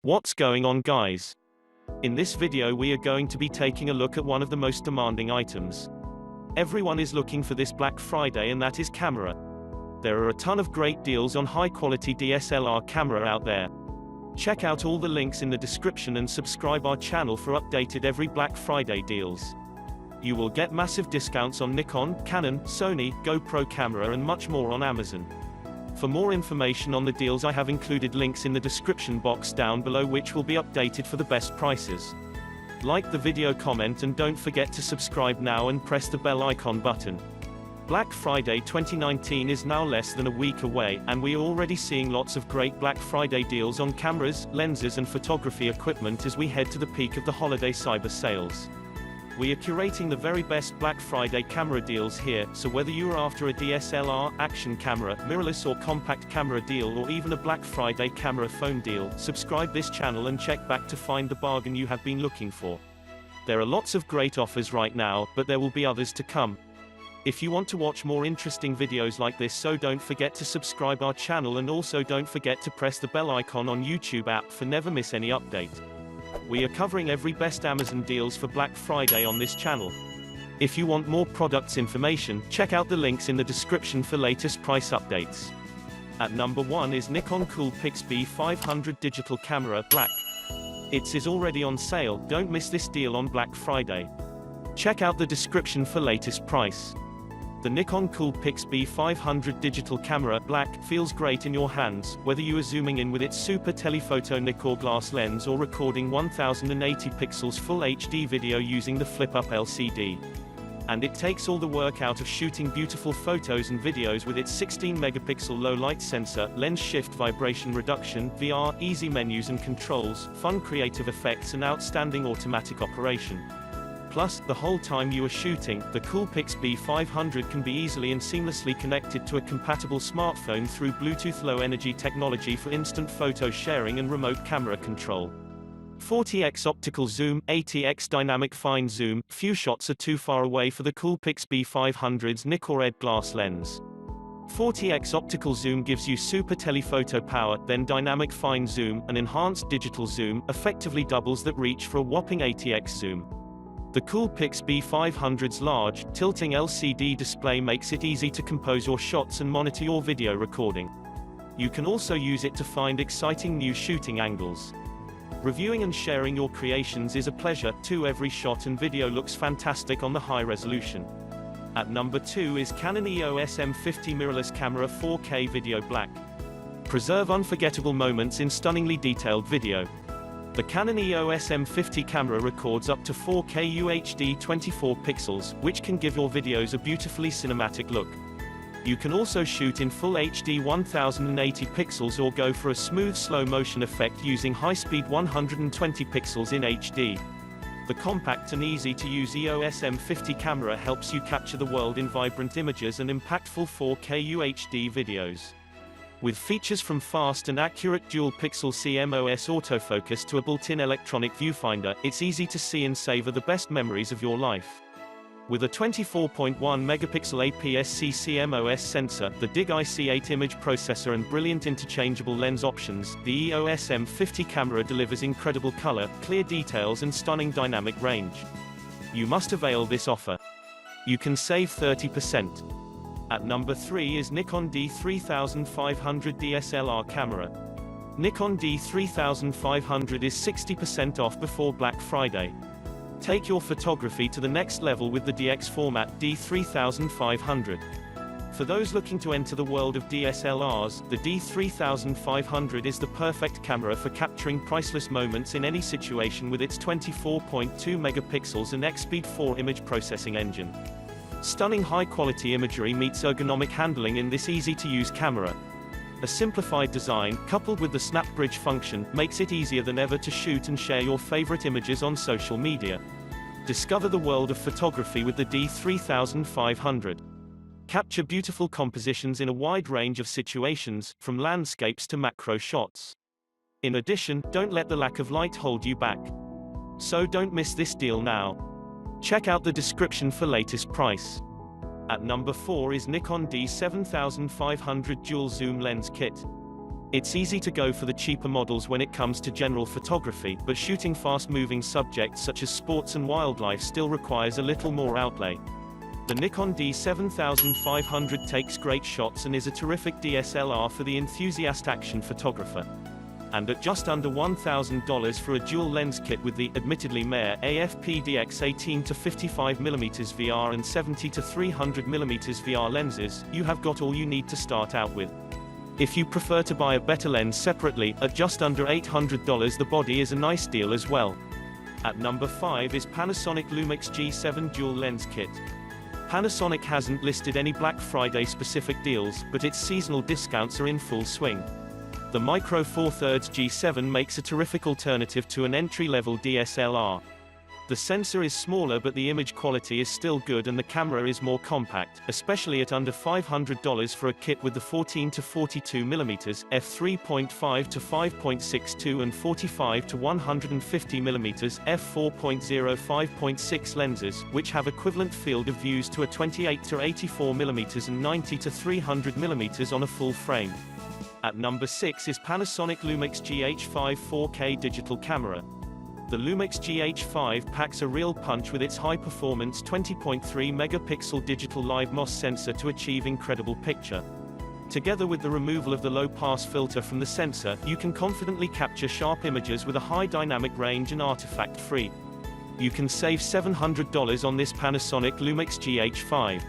What's going on, guys? In this video we are going to be taking a look at one of the most demanding items. Everyone is looking for this Black Friday, and that is camera. There are a ton of great deals on high-quality DSLR camera out there. Check out all the links in the description and subscribe our channel for updated every Black Friday deals. You will get massive discounts on Nikon, Canon, Sony, GoPro camera and much more on Amazon. For more information on the deals, I have included links in the description box down below which will be updated for the best prices. Like the video, comment, and don't forget to subscribe now and press the bell icon button. Black Friday 2019 is now less than a week away, and we are already seeing lots of great Black Friday deals on cameras, lenses and photography equipment as we head to the peak of the holiday cyber sales. We are curating the very best Black Friday camera deals here, so whether you are after a DSLR, action camera, mirrorless or compact camera deal, or even a Black Friday camera phone deal, subscribe this channel and check back to find the bargain you have been looking for. There are lots of great offers right now, but there will be others to come. If you want to watch more interesting videos like this, so don't forget to subscribe our channel, and also don't forget to press the bell icon on YouTube app for never miss any update. We are covering every best Amazon deals for Black Friday on this channel. If you want more products information, check out the links in the description for latest price updates. At number 1 is Nikon CoolPix B500 digital camera Black. It is already on sale, don't miss this deal on Black Friday. Check out the description for latest price. The Nikon CoolPix B500 digital camera Black feels great in your hands, whether you are zooming in with its super telephoto Nikon glass lens or recording 1080 pixels full HD video using the flip-up LCD. And it takes all the work out of shooting beautiful photos and videos with its 16-megapixel low-light sensor, lens shift vibration reduction, VR, easy menus and controls, fun creative effects and outstanding automatic operation. Plus, the whole time you are shooting, the CoolPix B500 can be easily and seamlessly connected to a compatible smartphone through Bluetooth Low Energy technology for instant photo sharing and remote camera control. 40x optical zoom, 80x dynamic fine zoom, few shots are too far away for the CoolPix B500's Nikon Red glass lens. 40x optical zoom gives you super telephoto power, then dynamic fine zoom, an enhanced digital zoom, effectively doubles that reach for a whopping 80x zoom. The CoolPix B500's large, tilting LCD display makes it easy to compose your shots and monitor your video recording. You can also use it to find exciting new shooting angles. Reviewing and sharing your creations is a pleasure, too. Every shot and video looks fantastic on the high resolution. At number 2 is Canon EOS M50 mirrorless camera 4K video Black. Preserve unforgettable moments in stunningly detailed video. The Canon EOS M50 camera records up to 4K UHD 24 pixels, which can give your videos a beautifully cinematic look. You can also shoot in full HD 1080 pixels or go for a smooth slow motion effect using high-speed 120 pixels in HD. The compact and easy-to-use EOS M50 camera helps you capture the world in vibrant images and impactful 4K UHD videos. With features from fast and accurate dual-pixel CMOS autofocus to a built-in electronic viewfinder, it's easy to see and savor the best memories of your life. With a 24.1-megapixel APS-C CMOS sensor, the DIG IC8 image processor and brilliant interchangeable lens options, the EOS M50 camera delivers incredible color, clear details and stunning dynamic range. You must avail this offer. You can save 30%. At number 3 is Nikon D3500 DSLR camera. Nikon D3500 is 60% off before Black Friday. Take your photography to the next level with the DX format D3500. For those looking to enter the world of DSLRs, the D3500 is the perfect camera for capturing priceless moments in any situation with its 24.2 megapixels and X-Speed 4 image processing engine. Stunning high-quality imagery meets ergonomic handling in this easy-to-use camera. A simplified design, coupled with the snap bridge function, makes it easier than ever to shoot and share your favorite images on social media. Discover the world of photography with the D3500. Capture beautiful compositions in a wide range of situations, from landscapes to macro shots. In addition, don't let the lack of light hold you back. So don't miss this deal now. Check out the description for latest price. At number 4 is Nikon D7500 Dual Zoom Lens Kit. It's easy to go for the cheaper models when it comes to general photography, but shooting fast-moving subjects such as sports and wildlife still requires a little more outlay. The Nikon D7500 takes great shots and is a terrific DSLR for the enthusiast action photographer. And at just under $1,000 for a dual lens kit with the, admittedly mere, AF-PDX 18 to 55mm VR and 70 to 300mm VR lenses, you have got all you need to start out with. If you prefer to buy a better lens separately, at just under $800 the body is a nice deal as well. At number 5 is Panasonic LUMIX G7 Dual Lens Kit. Panasonic hasn't listed any Black Friday specific deals, but its seasonal discounts are in full swing. The Micro Four Thirds G7 makes a terrific alternative to an entry-level DSLR. The sensor is smaller but the image quality is still good and the camera is more compact, especially at under $500 for a kit with the 14 to 42mm, f3.5 to 5.62 and 45 to 150mm, f4.0 5.6 lenses, which have equivalent field of views to a 28 to 84mm and 90 to 300mm on a full frame. At number 6 is Panasonic LUMIX GH5 4K digital camera. The LUMIX GH5 packs a real punch with its high-performance 20.3 megapixel digital live MOS sensor to achieve incredible picture. Together with the removal of the low-pass filter from the sensor, you can confidently capture sharp images with a high dynamic range and artifact-free. You can save $700 on this Panasonic LUMIX GH5.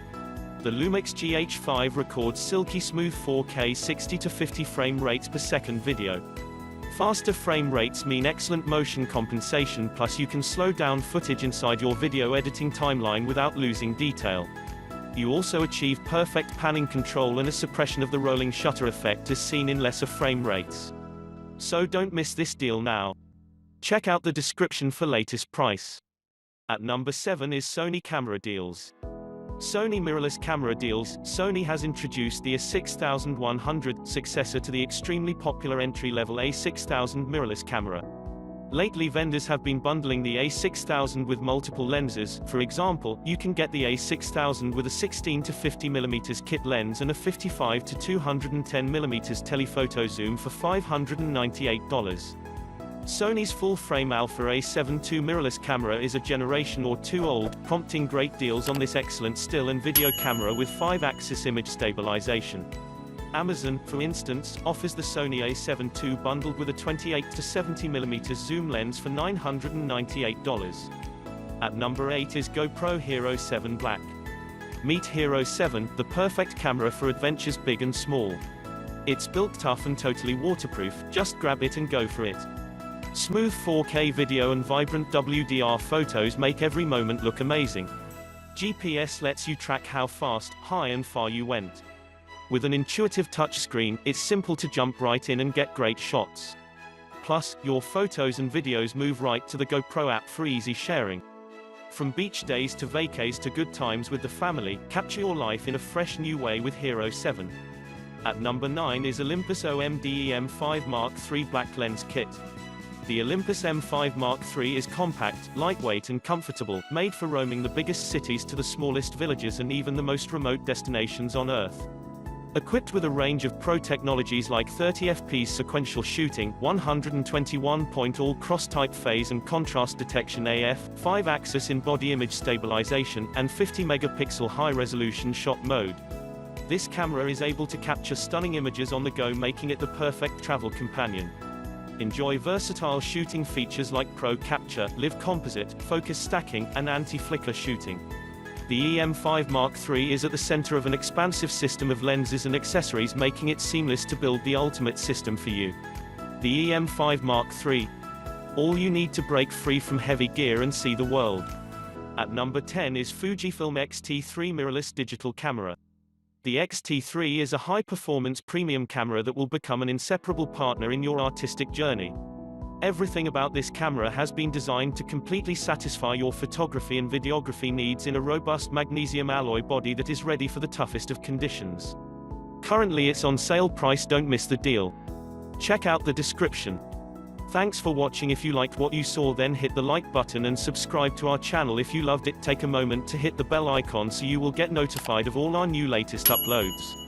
The LUMIX GH5 records silky smooth 4K 60 to 50 frame rates per second video. Faster frame rates mean excellent motion compensation, plus you can slow down footage inside your video editing timeline without losing detail. You also achieve perfect panning control and a suppression of the rolling shutter effect as seen in lesser frame rates. So don't miss this deal now. Check out the description for latest price. At number 7 is Sony camera deals. Sony mirrorless camera deals. Sony has introduced the A6100, successor to the extremely popular entry-level A6000 mirrorless camera. Lately vendors have been bundling the A6000 with multiple lenses. For example, you can get the A6000 with a 16 to 50mm kit lens and a 55 to 210mm telephoto zoom for $598. Sony's full-frame Alpha A7 II mirrorless camera is a generation or two old, prompting great deals on this excellent still and video camera with 5-axis image stabilization. Amazon, for instance, offers the Sony A7 II bundled with a 28 to 70mm zoom lens for $998. At number 8 is GoPro Hero 7 Black. Meet Hero 7, the perfect camera for adventures big and small. It's built tough and totally waterproof, just grab it and go for it. Smooth 4K video and vibrant WDR photos make every moment look amazing. GPS lets you track how fast, high and far you went. With an intuitive touchscreen, it's simple to jump right in and get great shots. Plus, your photos and videos move right to the GoPro app for easy sharing. From beach days to vacays to good times with the family, capture your life in a fresh new way with Hero 7. At number 9 is Olympus OMD EM5 Mark III Black Lens Kit. The Olympus M5 Mark III is compact, lightweight and comfortable, made for roaming the biggest cities to the smallest villages and even the most remote destinations on Earth. Equipped with a range of pro technologies like 30fps sequential shooting, 121-point all-cross-type phase and contrast detection AF, 5-axis in-body image stabilization, and 50-megapixel high-resolution shot mode. This camera is able to capture stunning images on the go, making it the perfect travel companion. Enjoy versatile shooting features like Pro Capture, Live Composite, Focus Stacking, and Anti-Flicker shooting. The EM5 Mark III is at the center of an expansive system of lenses and accessories, making it seamless to build the ultimate system for you. The EM5 Mark III. All you need to break free from heavy gear and see the world. At number 10 is Fujifilm X-T3 mirrorless digital camera. The X-T3 is a high-performance premium camera that will become an inseparable partner in your artistic journey. Everything about this camera has been designed to completely satisfy your photography and videography needs in a robust magnesium alloy body that is ready for the toughest of conditions. Currently it's on sale price, don't miss the deal. Check out the description. Thanks for watching. If you liked what you saw, then hit the like button and subscribe to our channel. If you loved it, take a moment to hit the bell icon so you will get notified of all our new latest uploads.